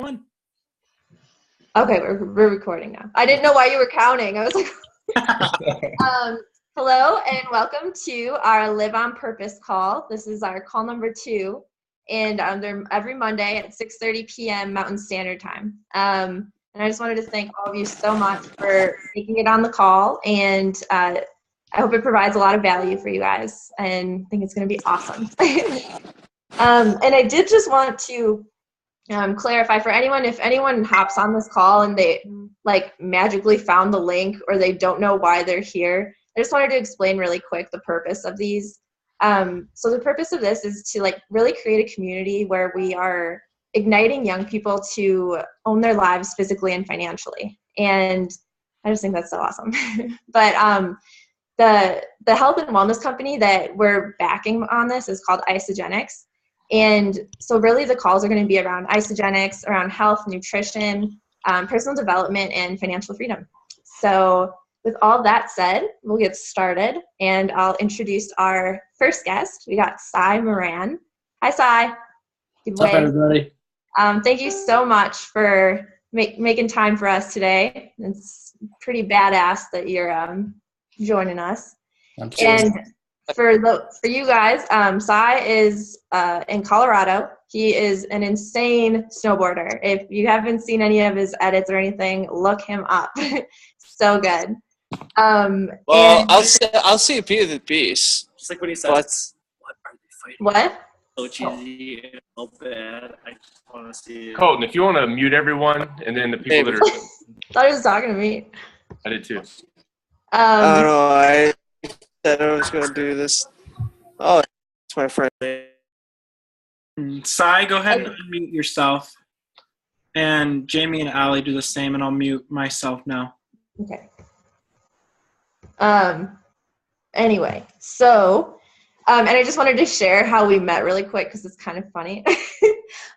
One. Okay, we're recording now. I didn't know why you were counting. I was like, hello and welcome to our Live on Purpose call. This is our call number 2, and they're every Monday at 6:30 p.m. Mountain Standard Time. And I just wanted to thank all of you so much for making it on the call, and I hope it provides a lot of value for you guys, and I think it's going to be awesome. And I did just want to clarify for anyone, if anyone hops on this call and they like magically found the link or they don't know why they're here, I just wanted to explain really quick the purpose of these. So the purpose of this is to like really create a community where we are igniting young people to own their lives physically and financially. And I just think that's so awesome. But the health and wellness company that we're backing on this is called Isogenics. And so really the calls are going to be around isogenics, around health, nutrition, personal development, and financial freedom. So with all that said, we'll get started, and I'll introduce our first guest. We got Sy Moran. Hi, Sy. What's up, everybody? Thank you so much for making time for us today. It's pretty badass that you're joining us. And for you guys, Sy is in Colorado. He is an insane snowboarder. If you haven't seen any of his edits or anything, look him up. So good. Well, I'll see a few of the piece. Just like what he said. What are they fighting? What? So cheesy and so bad. I just want to see it. Colton, if you want to mute everyone, and then the people that are... Thought he was talking to me. I did too. I don't know. I said I was going to do this. Oh, it's my friend. Sy, go ahead and unmute yourself. And Jamie and Allie do the same, and I'll mute myself now. Okay. Anyway, so, and I just wanted to share how we met really quick because it's kind of funny.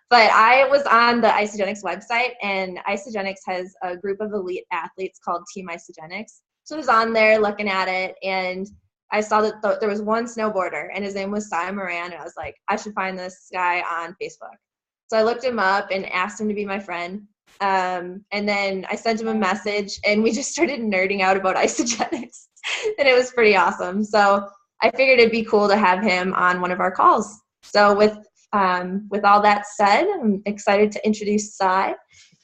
But I was on the Isogenics website, and Isogenics has a group of elite athletes called Team Isogenics. So I was on there looking at it, and I saw that there was one snowboarder, and his name was Sy Moran, and I was like, I should find this guy on Facebook. So I looked him up and asked him to be my friend. And then I sent him a message, and we just started nerding out about Isogenics, and it was pretty awesome. So I figured it'd be cool to have him on one of our calls. So with all that said, I'm excited to introduce Sy.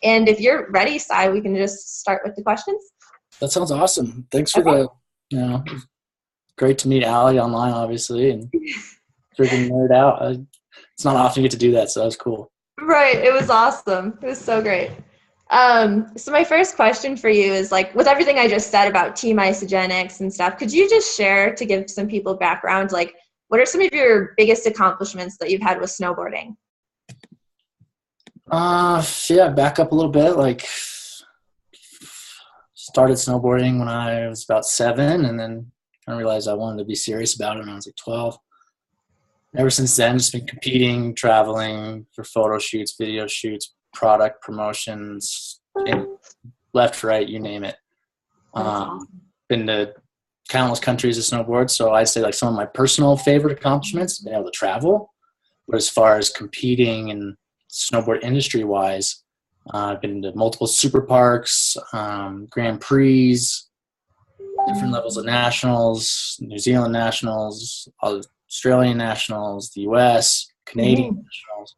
And if you're ready, Sy, we can just start with the questions. That sounds awesome. Thanks for great to meet Allie online, obviously, and freaking nerd out. It's not often you get to do that, so that was cool. Right. It was awesome. It was so great. So my first question for you is, like, with everything I just said about Team Isogenics and stuff, could you just share, to give some people background, like, what are some of your biggest accomplishments that you've had with snowboarding? Back up a little bit. Like, started snowboarding when I was about 7, and then I realized I wanted to be serious about it when I was like 12. Ever since then, just been competing, traveling for photo shoots, video shoots, product promotions, left, right, you name it. Been to countless countries to snowboard, so I'd say like some of my personal favorite accomplishments, been able to travel. But as far as competing and snowboard industry-wise, I've been to multiple super parks, Grand Prix, different levels of nationals, New Zealand nationals, Australian nationals, the US, Canadian nationals.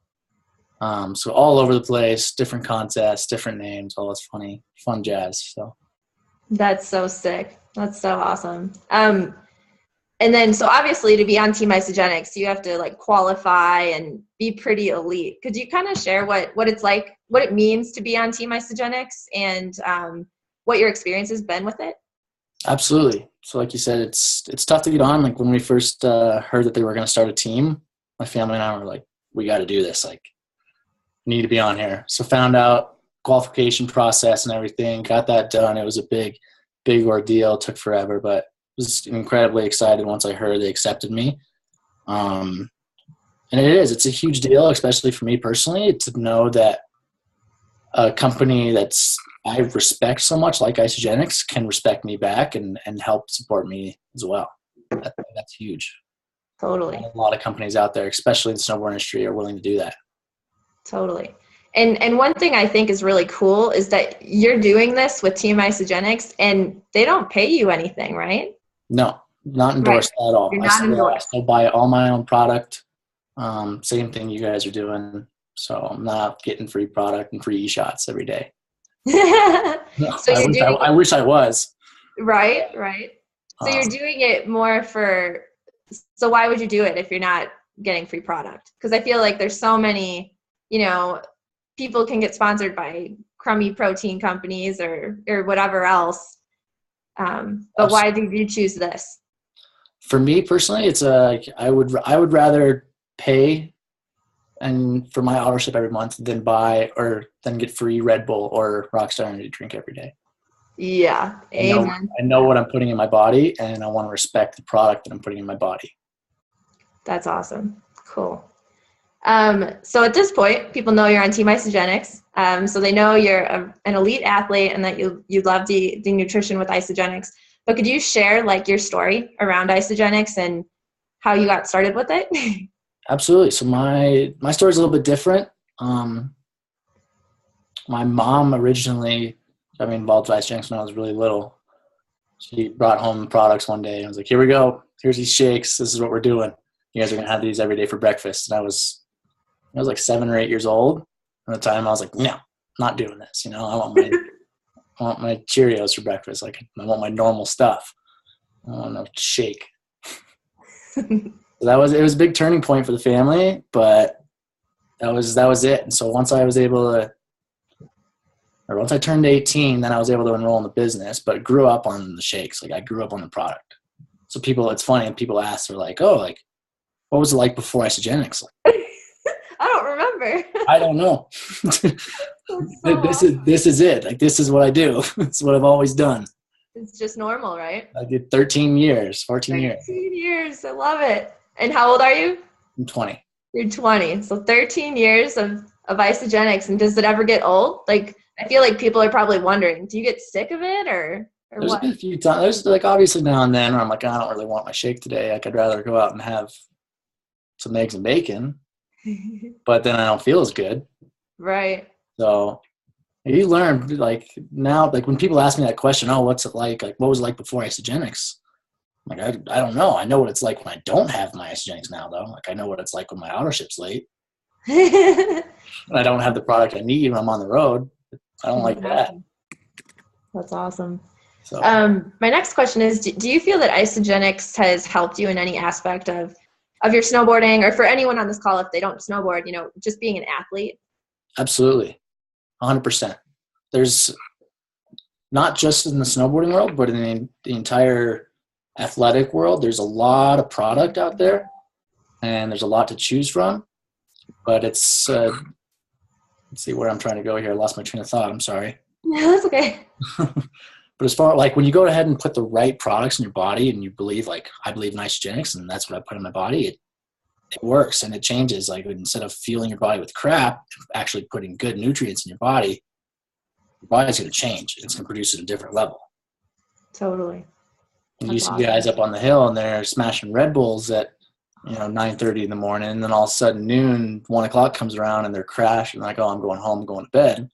So all over the place, different contests, different names, all this fun jazz. So that's so sick. That's so awesome. And then, so obviously to be on Team Isogenics, you have to like qualify and be pretty elite. Could you kind of share what it's like, what it means to be on Team Isogenics, and what your experience has been with it? Absolutely. So like you said, it's tough to get on. Like when we first heard that they were going to start a team, my family and I were like, we got to do this. Like, we need to be on here. So found out qualification process and everything, got that done. It was a big ordeal. It took forever, but was incredibly excited once I heard they accepted me. And it's a huge deal, especially for me personally, to know that a company that's I respect so much, like Isogenics, can respect me back and help support me as well. That's huge. Totally. A lot of companies out there, especially in the snowboard industry, are willing to do that. Totally. And one thing I think is really cool is that you're doing this with Team Isogenics and they don't pay you anything, right? No, not endorsed at all. You're I not still, endorsed. I still buy all my own product. Same thing you guys are doing. So I'm not getting free product and free e-shots every day. No, So you're doing I wish I was. right. So you're doing it more so why would you do it if you're not getting free product? Because I feel like there's so many, people can get sponsored by crummy protein companies or whatever else. But why did you choose this? For me personally, it's I would rather pay and for my auto ship every month than get free Red Bull or Rockstar Energy drink every day. Yeah, amen. I know what I'm putting in my body, and I want to respect the product that I'm putting in my body. That's awesome. Cool. So at this point, people know you're on Team Isogenics. So they know you're an elite athlete and that you love the nutrition with Isogenics. But could you share like your story around Isogenics and how you got started with it? Absolutely. So my story is a little bit different. My mom originally got me involved with Isogenics when I was really little. She brought home products one day and was like, "Here we go. Here's these shakes. This is what we're doing. You guys are gonna have these every day for breakfast." And I was like 7 or 8 years old. At the time, I was like, "No, not doing this. I want my Cheerios for breakfast. Like, I want my normal stuff. I want a shake." So it was a big turning point for the family, but that was it. And so once I turned 18, then I was able to enroll in the business, but grew up on the shakes. Like I grew up on the product. So it's funny, and people ask, they're like, "Oh, like, what was it like before Isogenics?" Like, I don't remember. I don't know. This is it. Like, this is what I do. It's what I've always done. It's just normal, right? I did 14 years. 13 years. I love it. And how old are you? I'm 20. You're 20. So 13 years of Isogenics. And does it ever get old? Like, I feel like people are probably wondering, do you get sick of it or There's what? been a few times. There's like obviously now and then where I'm like, I don't really want my shake today. Like, I'd rather go out and have some eggs and bacon, but then I don't feel as good. Right. So you learn, like, now, like when people ask me that question, "Oh, what's it like? Like, what was it like before Isogenics?" I'm like, I don't know. I know what it's like when I don't have my Isogenics now, though. Like, I know what it's like when my auto ship's late. And I don't have the product I need when I'm on the road. I don't like that. That's awesome. So, my next question is, do you feel that Isogenics has helped you in any aspect of your snowboarding, or for anyone on this call, if they don't snowboard, just being an athlete? absolutely. 100%. There's not just in the snowboarding world, but in the entire athletic world, there's a lot of product out there and there's a lot to choose from, but it's, let's see where I'm trying to go here. I lost my train of thought. I'm sorry. No, that's okay. But as far like when you go ahead and put the right products in your body and you believe, like, I believe in Isogenics and that's what I put in my body, it works and it changes. Like, instead of fueling your body with crap, actually putting good nutrients in your body's going to change. It's going to produce at a different level. Totally. And That's you see awesome. guys up on the hill and they're smashing Red Bulls at 9:30 in the morning, and then all of a sudden noon, 1 o'clock comes around and they're crashing like, "Oh, I'm going home, I'm going to bed."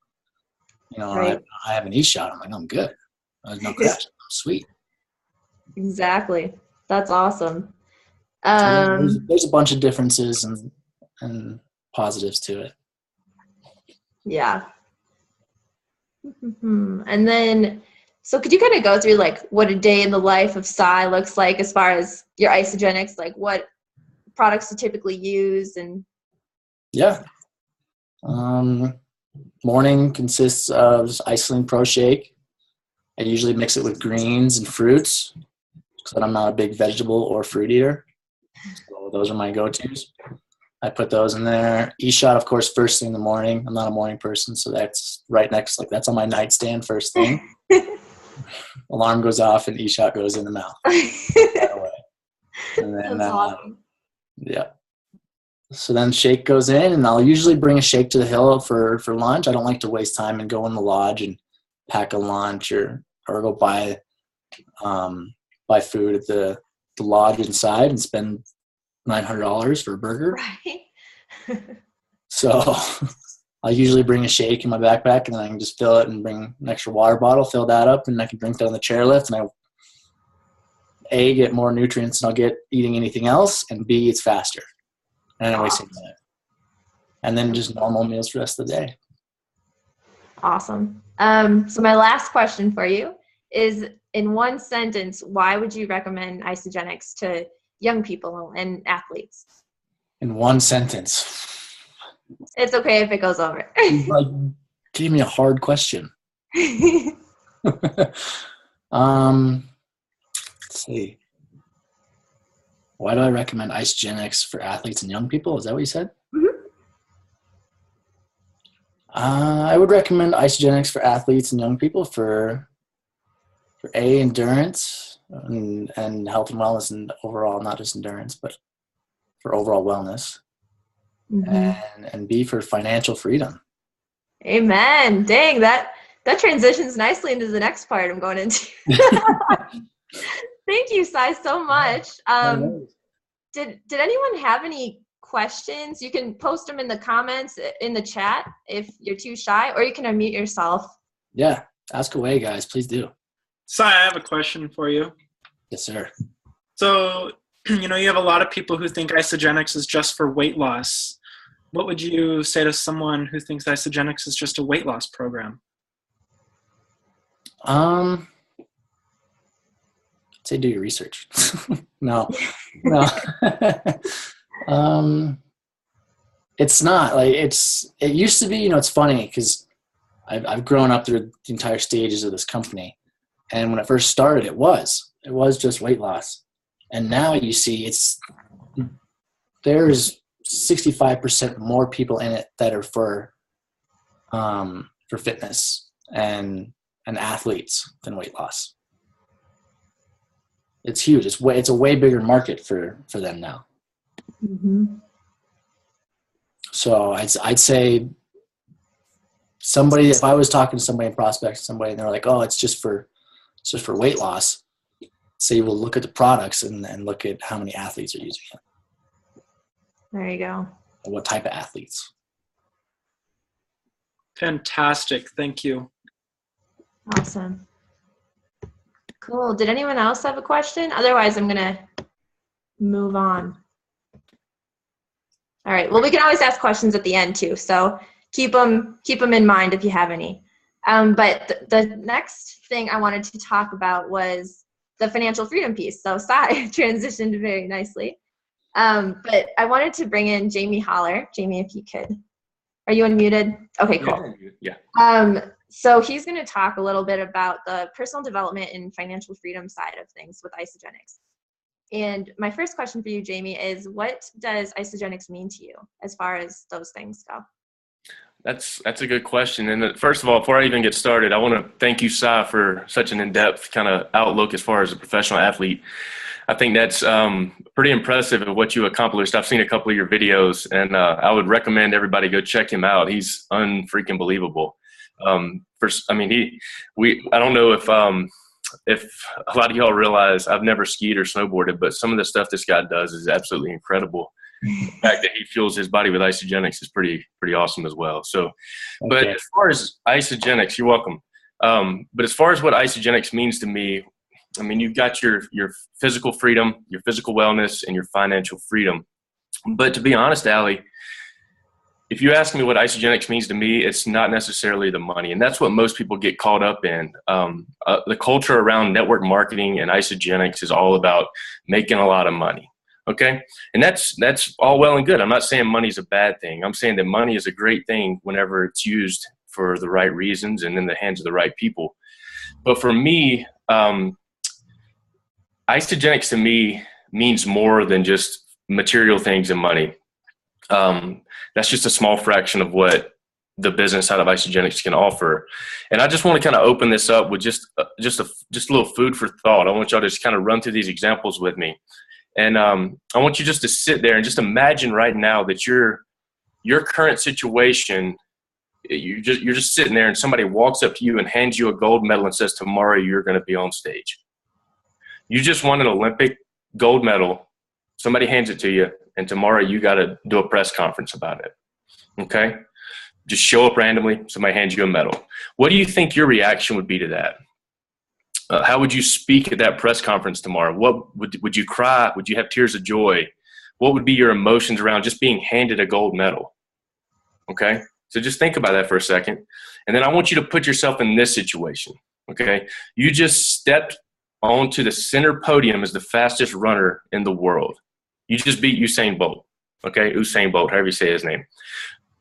Right. I have an e-shot. I'm like, "I'm good. There's no crash. I'm sweet." Exactly. That's awesome. So there's a bunch of differences and positives to it. Yeah. And then, so could you kind of go through like what a day in the life of Sy looks like as far as your Isogenics, like what products you typically use? And Yeah. Morning consists of Iceland Pro Shake. I usually mix it with greens and fruits because I'm not a big vegetable or fruit eater. So those are my go-tos. I put those in there. E-shot, of course, first thing in the morning. I'm not a morning person, so that's right next. Like, that's on my nightstand first thing. Alarm goes off and e-shot goes in the mouth. Right away. And then, that's awesome. yeah. So then shake goes in, and I'll usually bring a shake to the hill for lunch. I don't like to waste time and go in the lodge and pack a lunch or go buy food at the lodge inside and spend $900 for a burger. Right. So I'll usually bring a shake in my backpack, and then I can just fill it and bring an extra water bottle, fill that up, and I can drink that on the chairlift. And I get more nutrients than I'll get eating anything else, and B, it's faster. And I don't waste any minute. And then just normal meals for the rest of the day. Awesome. So my last question for you is, in one sentence, why would you recommend Isogenics to young people and athletes? In one sentence. It's okay if it goes over. Like, give me a hard question. Let's see. Why do I recommend Isogenics for athletes and young people? Is that what you said? Mm-hmm. I would recommend Isogenics for athletes and young people for endurance and health and wellness, and overall, not just endurance, but for overall wellness. Mm-hmm. And B, for financial freedom. Amen. Dang, that transitions nicely into the next part I'm going into. Thank you, Sy, so much. Did anyone have any questions? You can post them in the comments in the chat if you're too shy, or you can unmute yourself. Yeah, ask away, guys. Please do. Sy, I have a question for you. Yes, sir. So, you have a lot of people who think Isogenics is just for weight loss. What would you say to someone who thinks Isogenics is just a weight loss program? I'd say do your research. No. It's not like it used to be. It's funny because I've grown up through the entire stages of this company, and when it first started, it was just weight loss, and now you see there's 65% more people in it that are for fitness and athletes than weight loss. It's huge. It's a way bigger market for them now. Mm-hmm. So I'd say somebody, if I was talking to somebody in prospect, somebody, and they're like, oh, it's just for weight loss, say, well, look at the products and look at how many athletes are using it. There you go. And what type of athletes. Fantastic. Thank you. Awesome. Cool. Did anyone else have a question? Otherwise, I'm going to move on. All right. Well, we can always ask questions at the end too. So keep them in mind if you have any. But the next thing I wanted to talk about was the financial freedom piece. So Sy transitioned very nicely. But I wanted to bring in Jamie Holler. Jamie, if you could. Are you unmuted? Okay, cool. Yeah. So he's going to talk a little bit about the personal development and financial freedom side of things with Isogenics. And my first question for you, Jamie, is what does Isogenics mean to you as far as those things go? That's a good question. And first of all, before I even get started, I want to thank you, Sy, for such an in-depth kind of outlook as far as a professional athlete. I think that's pretty impressive of what you accomplished. I've seen a couple of your videos, and I would recommend everybody go check him out. He's unfreaking believable. I don't know if a lot of y'all realize I've never skied or snowboarded, but some of the stuff this guy does is absolutely incredible. The fact that he fuels his body with Isogenics is pretty awesome as well. So, but as far as Isogenics, you're welcome. But as far as what Isogenics means to me, I mean, you've got your physical freedom, your physical wellness, and your financial freedom. But to be honest, Allie, if you ask me what Isogenics means to me, it's not necessarily the money. And that's what most people get caught up in. The culture around network marketing and Isogenics is all about making a lot of money. Okay? And that's all well and good. I'm not saying money's a bad thing. I'm saying that money is a great thing whenever it's used for the right reasons and in the hands of the right people. But for me, Isogenics to me means more than just material things and money. That's just a small fraction of what the business side of Isogenics can offer. And I just want to kind of open this up with just a little food for thought. I want y'all to just kind of run through these examples with me. And I want you just to sit there and just imagine right now that your current situation, you're just sitting there and somebody walks up to you and hands you a gold medal and says, tomorrow you're going to be on stage. You just won an Olympic gold medal. Somebody hands it to you, and tomorrow you got to do a press conference about it. Okay? just show up randomly, somebody hands you a medal. What do you think your reaction would be to that? How would you speak at that press conference tomorrow? What would you cry? Would you have tears of joy? What would be your emotions around just being handed a gold medal? Okay, so just think about that for a second. And then I want you to put yourself in this situation, okay? You just stepped onto the center podium as the fastest runner in the world. You just beat Usain Bolt, okay? Usain Bolt, however you say his name.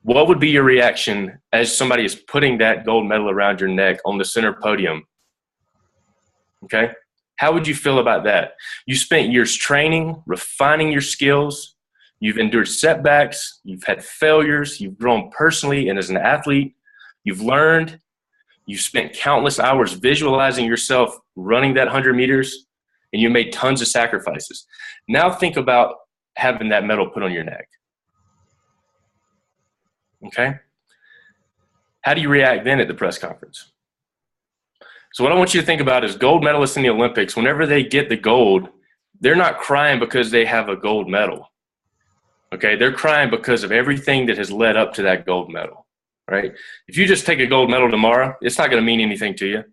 What would be your reaction as somebody is putting that gold medal around your neck on the center podium? Okay? How would you feel about that? You spent years training, refining your skills. You've endured setbacks. You've had failures. You've grown personally and as an athlete. You've learned. You've spent countless hours visualizing yourself running that 100 meters, and you made tons of sacrifices. Now think about having that medal put on your neck. Okay? How do you react then at the press conference? So what I want you to think about is gold medalists in the Olympics, whenever they get the gold, they're not crying because they have a gold medal. Okay? They're crying because of everything that has led up to that gold medal, right? If you just take a gold medal tomorrow, it's not going to mean anything to you.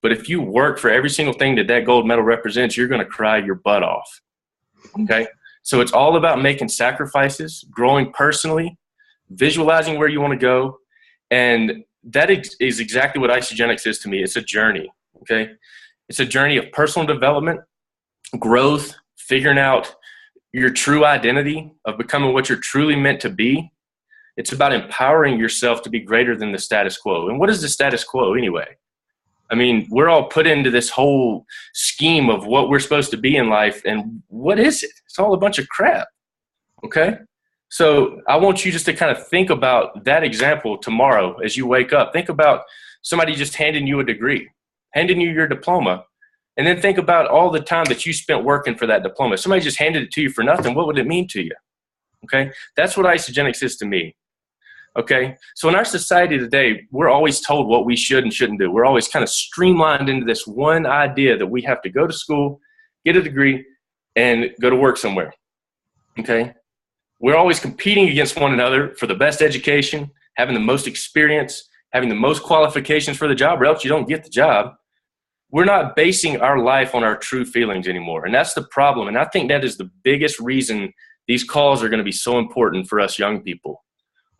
But if you work for every single thing that that gold medal represents, you're going to cry your butt off. Okay? So it's all about making sacrifices, growing personally, visualizing where you want to go, and that is exactly what Isogenics is to me. It's a journey, okay? It's a journey of personal development, growth, figuring out your true identity, of becoming what you're truly meant to be. It's about empowering yourself to be greater than the status quo. And what is the status quo anyway? I mean, we're all put into this whole scheme of what we're supposed to be in life, and what is it? It's all a bunch of crap, okay? So I want you just to kind of think about that example tomorrow as you wake up. Think about somebody just handing you a degree, handing you your diploma, and then think about all the time that you spent working for that diploma. If somebody just handed it to you for nothing, what would it mean to you? Okay? That's what Isogenics is to me. Okay? So in our society today, we're always told what we should and shouldn't do. We're always kind of streamlined into this one idea that we have to go to school, get a degree, and go to work somewhere. Okay? We're always competing against one another for the best education, having the most experience, having the most qualifications for the job, or else you don't get the job. We're not basing our life on our true feelings anymore, and that's the problem. And I think that is the biggest reason these calls are going to be so important for us young people,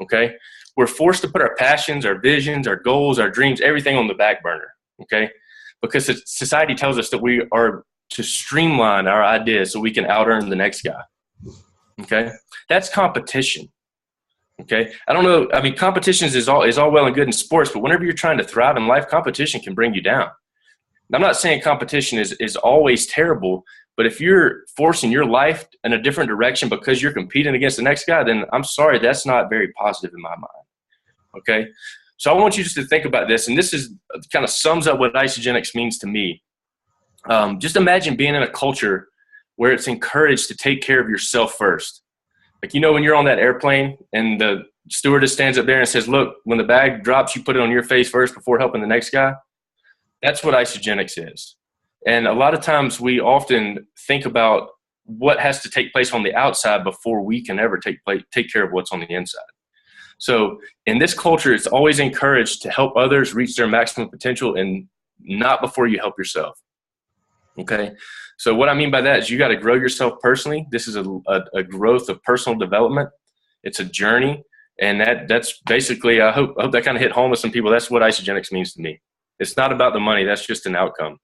okay? We're forced to put our passions, our visions, our goals, our dreams, everything on the back burner, okay? Because society tells us that we are to streamline our ideas so we can out-earn the next guy. Okay, that's competition. Okay, I don't know. I mean, competitions is all well and good in sports, but whenever you're trying to thrive in life, competition can bring you down. I'm not saying competition is always terrible, but if you're forcing your life in a different direction because you're competing against the next guy, then I'm sorry, that's not very positive in my mind. Okay, so I want you just to think about this, and this is kind of sums up what Isogenics means to me. Just imagine being in a culture where it's encouraged to take care of yourself first. Like, you know, when you're on that airplane and the stewardess stands up there and says, look, when the bag drops, you put it on your face first before helping the next guy. That's what Isogenics is. And a lot of times we often think about what has to take place on the outside before we can ever take care of what's on the inside. So in this culture, it's always encouraged to help others reach their maximum potential and not before you help yourself. Okay, so what I mean by that is you got to grow yourself personally. This is a growth of personal development. It's a journey, and that's basically, I hope that kind of hit home with some people. That's what Isogenics means to me. It's not about the money. That's just an outcome.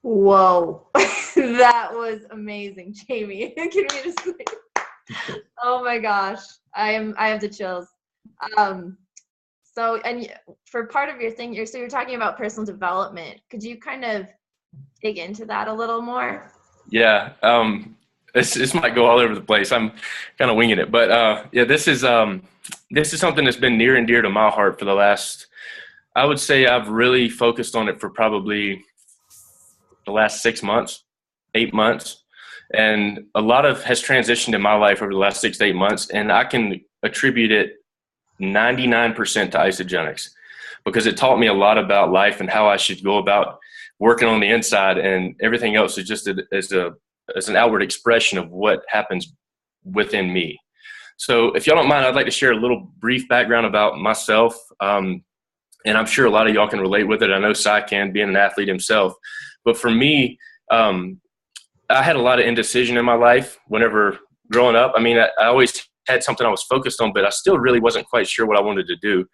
Whoa, that was amazing, Jamie. Can we just? Oh my gosh, I have the chills. So, and for part of your thing, you're talking about personal development. Could you kind of dig into that a little more? Yeah, this might go all over the place. I'm kind of winging it, but yeah, this is something that's been near and dear to my heart for the last. I would say I've really focused on it for probably the last 6 months, 8 months, and a lot of has transitioned in my life over the last 6 to 8 months, and I can attribute it 99% to Isogenics, because it taught me a lot about life and how I should go about working on the inside, and everything else is just as an outward expression of what happens within me. So if y'all don't mind, I'd like to share a little brief background about myself. And I'm sure a lot of y'all can relate with it. I know Sy can, being an athlete himself. But for me, I had a lot of indecision in my life whenever growing up. I mean, I always had something I was focused on, but I still really wasn't quite sure what I wanted to do.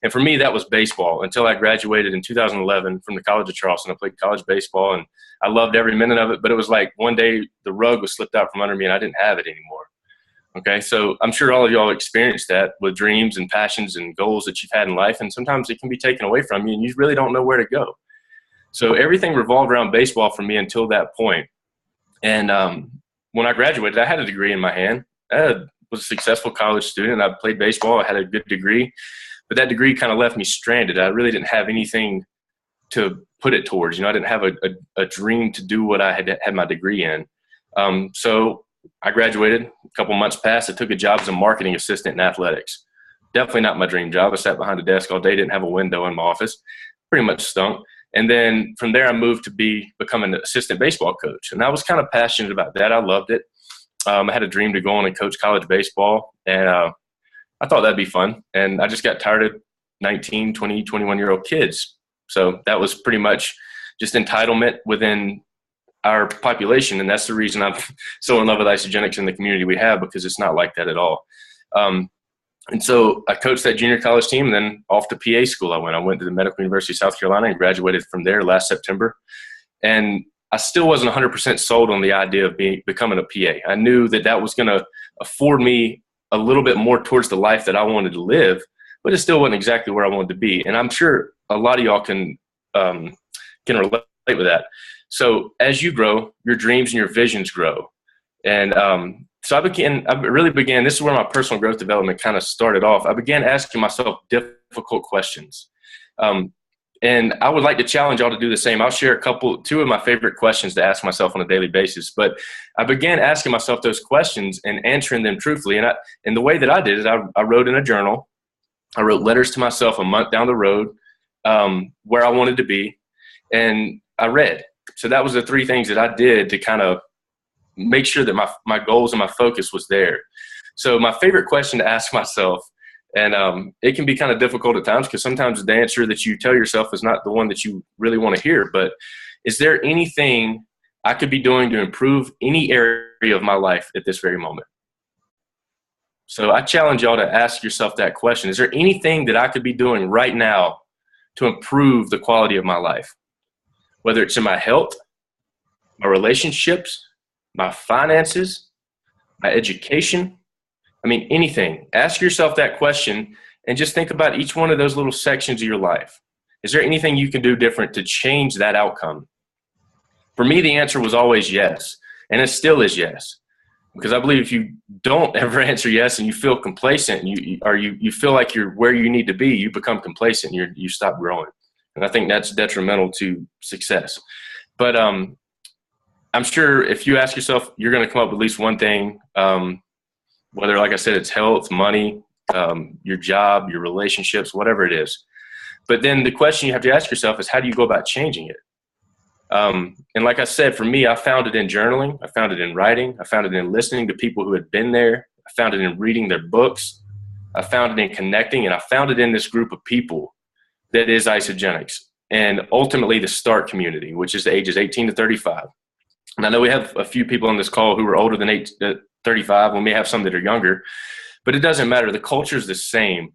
And for me, that was baseball until I graduated in 2011 from the College of Charleston. I played college baseball, and I loved every minute of it. But it was like one day the rug was slipped out from under me, and I didn't have it anymore. Okay, so I'm sure all of y'all experienced that with dreams and passions and goals that you've had in life, and sometimes it can be taken away from you, and you really don't know where to go. So everything revolved around baseball for me until that point. And when I graduated, I had a degree in my hand. I was a successful college student. I played baseball. I had a good degree. But that degree kind of left me stranded. I really didn't have anything to put it towards. You know, I didn't have a dream to do what I had my degree in. So I graduated. A couple months passed. I took a job as a marketing assistant in athletics. Definitely not my dream job. I sat behind a desk all day, didn't have a window in my office. Pretty much stunk. And then from there, I moved to become an assistant baseball coach. And I was kind of passionate about that. I loved it. I had a dream to go on and coach college baseball. And I thought that'd be fun. And I just got tired of 19, 20, 21-year-old kids. So that was pretty much just entitlement within our population. And that's the reason I'm so in love with Isogenics and the community we have, because it's not like that at all. And so I coached that junior college team, and then off to PA school I went. I went to the Medical University of South Carolina and graduated from there last September. And I still wasn't 100% sold on the idea of becoming a PA. I knew that was going to afford me a little bit more towards the life that I wanted to live, but it still wasn't exactly where I wanted to be. And I'm sure a lot of y'all can relate with that. So as you grow, your dreams and your visions grow. And so I really began, this is where my personal growth development kind of started off. I began asking myself difficult questions. And I would like to challenge y'all to do the same. I'll share two of my favorite questions to ask myself on a daily basis. But I began asking myself those questions and answering them truthfully. And the way that I did it, I wrote in a journal. I wrote letters to myself a month down the road, where I wanted to be. And I read. So that was the three things that I did to kind of make sure that my goals and my focus was there. So my favorite question to ask myself, and it can be kind of difficult at times because sometimes the answer that you tell yourself is not the one that you really want to hear, but is there anything I could be doing to improve any area of my life at this very moment? So I challenge y'all to ask yourself that question. Is there anything that I could be doing right now to improve the quality of my life? Whether it's in my health, my relationships, my finances, my education, I mean, anything. Ask yourself that question and just think about each one of those little sections of your life. Is there anything you can do different to change that outcome? For me, the answer was always yes, and it still is yes. Because I believe if you don't ever answer yes and you feel complacent, you feel like you're where you need to be, you become complacent and you stop growing. And I think that's detrimental to success. But I'm sure if you ask yourself, you're going to come up with at least one thing, whether, like I said, it's health, money, your job, your relationships, whatever it is. But then the question you have to ask yourself is, how do you go about changing it? And like I said, for me, I found it in journaling. I found it in writing. I found it in listening to people who had been there. I found it in reading their books. I found it in connecting, and I found it in this group of people that is Isogenics, and ultimately the START community, which is the ages 18 to 35. And I know we have a few people on this call who are older than 35. We may have some that are younger, but it doesn't matter. The culture is the same,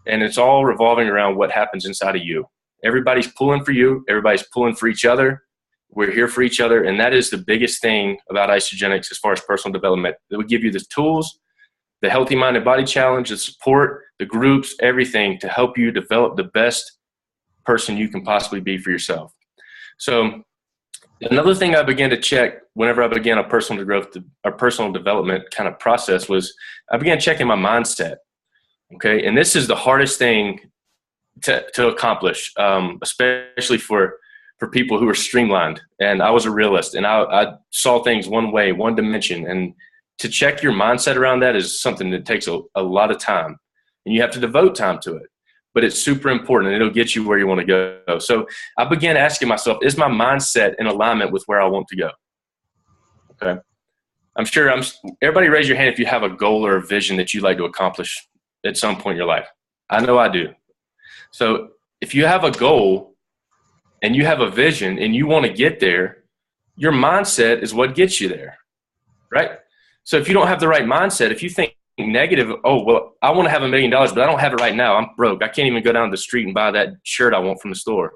and it's all revolving around what happens inside of you. Everybody's pulling for you. Everybody's pulling for each other. We're here for each other, and that is the biggest thing about Isogenics as far as personal development. It would give you the tools, the Healthy Mind and Body Challenge, the support, the groups, everything to help you develop the best person you can possibly be for yourself. So another thing I began to check whenever I began a personal growth or personal development kind of process was I began checking my mindset. Okay, and this is the hardest thing to accomplish, especially for people who are streamlined. And I was a realist, and I saw things one way, one dimension. And to check your mindset around that is something that takes a lot of time, and you have to devote time to it. But it's super important, and it'll get you where you want to go. So I began asking myself, is my mindset in alignment with where I want to go? Okay. I'm sure everybody raise your hand if you have a goal or a vision that you'd like to accomplish at some point in your life. I know I do. So if you have a goal and you have a vision and you want to get there, your mindset is what gets you there, right? So if you don't have the right mindset, if you think negative, oh, well, I want to have $1 million, but I don't have it right now. I'm broke. I can't even go down the street and buy that shirt I want from the store.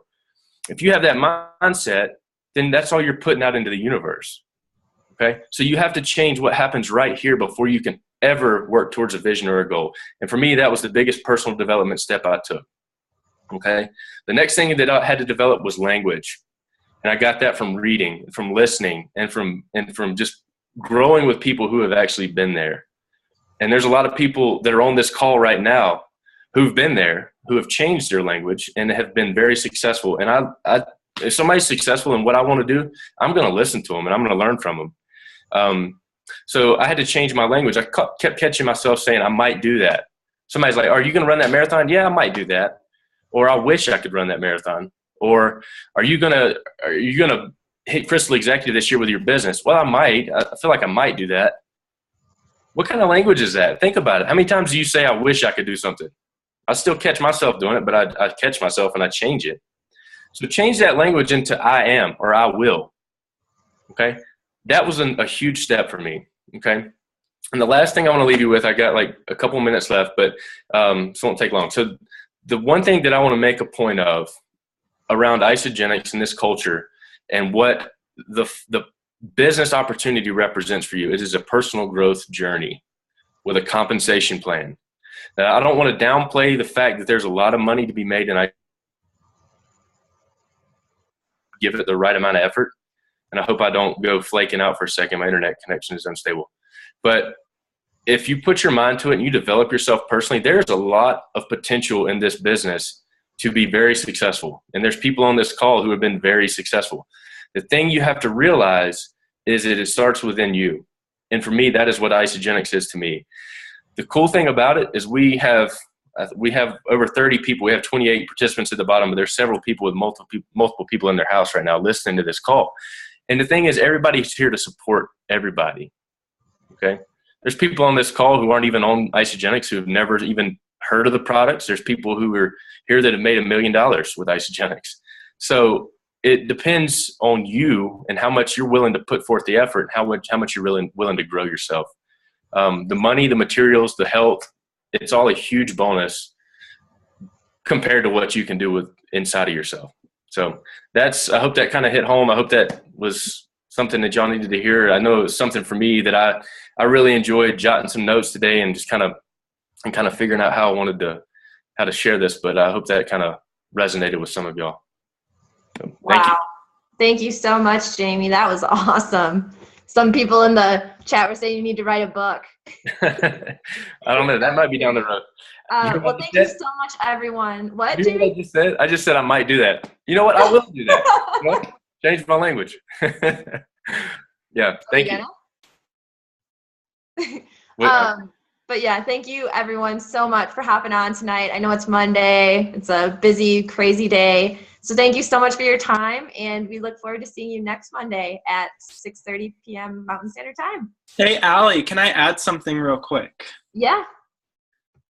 If you have that mindset, then that's all you're putting out into the universe. Okay. So you have to change what happens right here before you can ever work towards a vision or a goal. And for me, that was the biggest personal development step I took. Okay. The next thing that I had to develop was language. And I got that from reading, from listening, and from just growing with people who have actually been there. And there's a lot of people that are on this call right now who've been there, who have changed their language and have been very successful. And if somebody's successful in what I want to do, I'm going to listen to them and I'm going to learn from them. So I had to change my language. I kept catching myself saying, I might do that. Somebody's like, are you going to run that marathon? Yeah, I might do that. Or I wish I could run that marathon. Or are you going to hit Crystal Executive this year with your business? Well, I might. I feel like I might do that. What kind of language is that? Think about it. How many times do you say, I wish I could do something? I still catch myself doing it, but I catch myself and I change it. So change that language into I am or I will. Okay. That was a huge step for me. Okay. And the last thing I want to leave you with, I got like a couple minutes left, but so it won't take long. So the one thing that I want to make a point of around Isogenics in this culture and what the business opportunity represents for you, it is a personal growth journey with a compensation plan. Now, I don't want to downplay the fact that there's a lot of money to be made, and I give it the right amount of effort. And I hope I don't go flaking out for a second. My internet connection is unstable. But if you put your mind to it and you develop yourself personally, there's a lot of potential in this business to be very successful. And there's people on this call who have been very successful. The thing you have to realize is that it starts within you. And for me, that is what Isogenics is to me. The cool thing about it is we have over 30 people. We have 28 participants at the bottom, but there's several people with multiple people in their house right now listening to this call. And the thing is, everybody's here to support everybody. Okay. There's people on this call who aren't even on Isogenics, who have never even heard of the products. There's people who are here that have made $1 million with Isogenics. So it depends on you and how much you're willing to put forth the effort, how much you're really willing to grow yourself. The money, the materials, the health, it's all a huge bonus compared to what you can do with inside of yourself. So I hope that kind of hit home. I hope that was something that y'all needed to hear. I know it was something for me that I really enjoyed jotting some notes today and just kind of figuring out how to share this, but I hope that kind of resonated with some of y'all. So, wow. Thank you so much, Jamie. That was awesome. Some people in the chat were saying you need to write a book. I don't know. That might be down the road. Well, thank you so much, everyone. What, Jamie? What I just said? I just said I might do that. You know what? I will do that. You know? Change my language. Yeah. Thank you. But yeah, thank you everyone so much for hopping on tonight. I know it's Monday. It's a busy, crazy day. So thank you so much for your time, and we look forward to seeing you next Monday at 6:30 p.m. Mountain Standard Time. Hey, Allie, can I add something real quick? Yeah.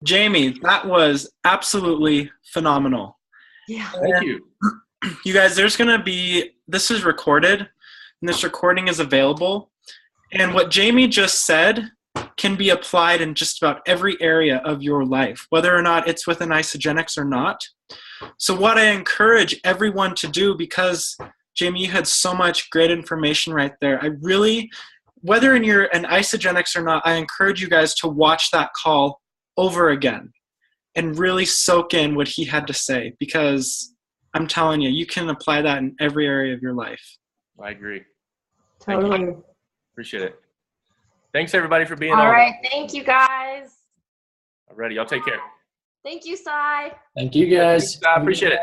Jamie, that was absolutely phenomenal. Yeah. Thank you. You guys, this is recorded, and this recording is available. And what Jamie just said can be applied in just about every area of your life, whether or not it's within Isogenics or not. So what I encourage everyone to do, because Jamie, you had so much great information right there. Whether you're an Isogenics or not, I encourage you guys to watch that call over again and really soak in what he had to say, because I'm telling you, you can apply that in every area of your life. I agree. Totally. Appreciate it. Thanks everybody for being on. All right. Thank you guys. Alrighty. Y'all take care. Thank you, Sy. Thank you guys. I appreciate it.